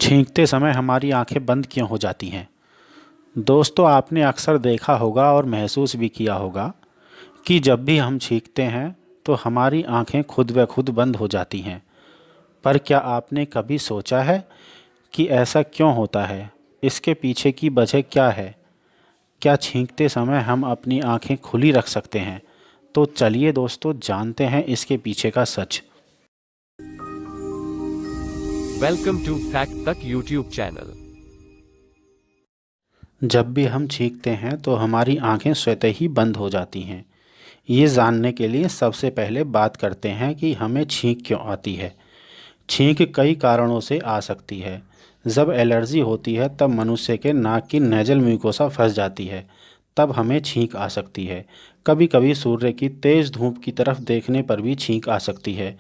छींकते समय हमारी आंखें बंद क्यों हो जाती हैं? दोस्तों, आपने अक्सर देखा होगा और महसूस भी किया होगा कि जब भी हम छींकते हैं तो हमारी आंखें खुद ब खुद बंद हो जाती हैं। पर क्या आपने कभी सोचा है कि ऐसा क्यों होता है? इसके पीछे की वजह क्या है? क्या छींकते समय हम अपनी आंखें खुली रख सकते हैं? तो चलिए दोस्तों, जानते हैं इसके पीछे का सच। Welcome to Fact Tak YouTube channel. जब भी हम छींकते हैं तो हमारी आंखें स्वतः ही बंद हो जाती हैं। ये जानने के लिए सबसे पहले बात करते हैं कि हमें छींक क्यों आती है। छींक कई कारणों से आ सकती है। जब एलर्जी होती है तब मनुष्य के नाक की नेजल म्यूकोसा फंस जाती है, तब हमें छींक आ सकती है। कभी कभी सूर्य की तेज़ धूप की तरफ देखने पर भी छींक आ सकती है।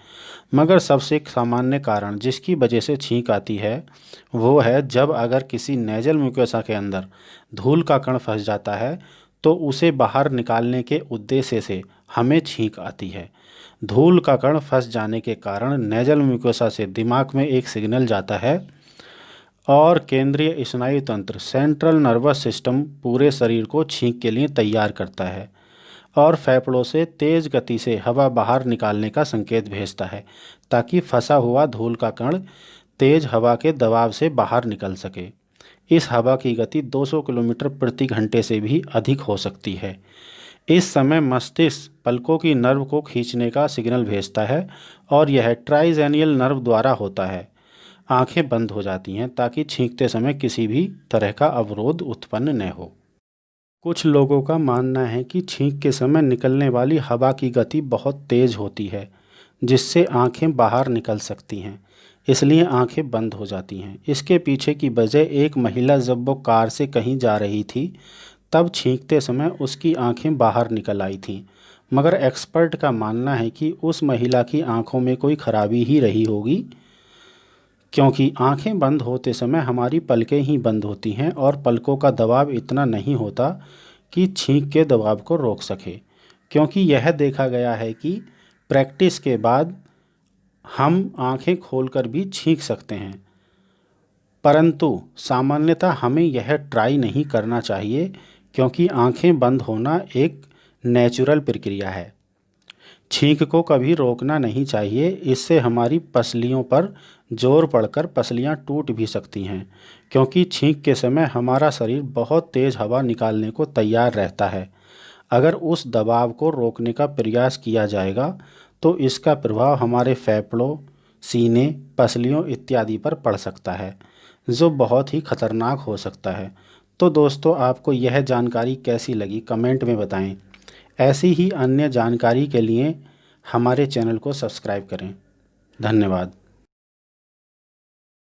मगर सबसे सामान्य कारण जिसकी वजह से छींक आती है वो है जब अगर किसी नेजल म्यूकोसा के अंदर धूल का कण फंस जाता है तो उसे बाहर निकालने के उद्देश्य से हमें छींक आती है। धूल का कण फंस जाने के कारण नेजल म्यूकोसा से दिमाग में एक सिग्नल जाता है और केंद्रीय स्नायु तंत्र सेंट्रल नर्वस सिस्टम पूरे शरीर को छींक के लिए तैयार करता है और फेफड़ों से तेज गति से हवा बाहर निकालने का संकेत भेजता है ताकि फंसा हुआ धूल का कण तेज हवा के दबाव से बाहर निकल सके। इस हवा की गति 200 किलोमीटर प्रति घंटे से भी अधिक हो सकती है। इस समय मस्तिष्क पलकों की नर्व को खींचने का सिग्नल भेजता है और यह ट्राइजेनियल नर्व द्वारा होता है। आंखें बंद हो जाती हैं ताकि छींकते समय किसी भी तरह का अवरोध उत्पन्न न हो। कुछ लोगों का मानना है कि छींक के समय निकलने वाली हवा की गति बहुत तेज होती है, जिससे आंखें बाहर निकल सकती हैं, इसलिए आंखें बंद हो जाती हैं। इसके पीछे की वजह एक महिला जब वो कार से कहीं जा रही थी तब छींकते समय उसकी आंखें बाहर निकल आई थीं। मगर एक्सपर्ट का मानना है कि उस महिला की आंखों में कोई खराबी ही रही होगी, क्योंकि आंखें बंद होते समय हमारी पलकें ही बंद होती हैं और पलकों का दबाव इतना नहीं होता कि छींक के दबाव को रोक सके। क्योंकि यह देखा गया है कि प्रैक्टिस के बाद हम आंखें खोलकर भी छींक सकते हैं, परंतु सामान्यतः हमें यह ट्राई नहीं करना चाहिए क्योंकि आंखें बंद होना एक नेचुरल प्रक्रिया है। छींक को कभी रोकना नहीं चाहिए, इससे हमारी पसलियों पर जोर पड़कर पसलियां टूट भी सकती हैं, क्योंकि छींक के समय हमारा शरीर बहुत तेज़ हवा निकालने को तैयार रहता है। अगर उस दबाव को रोकने का प्रयास किया जाएगा तो इसका प्रभाव हमारे फेफड़ों, सीने, पसलियों इत्यादि पर पड़ सकता है, जो बहुत ही खतरनाक हो सकता है। तो दोस्तों, आपको यह जानकारी कैसी लगी कमेंट में बताएं। ऐसी ही अन्य जानकारी के लिए हमारे चैनल को सब्सक्राइब करें। धन्यवाद।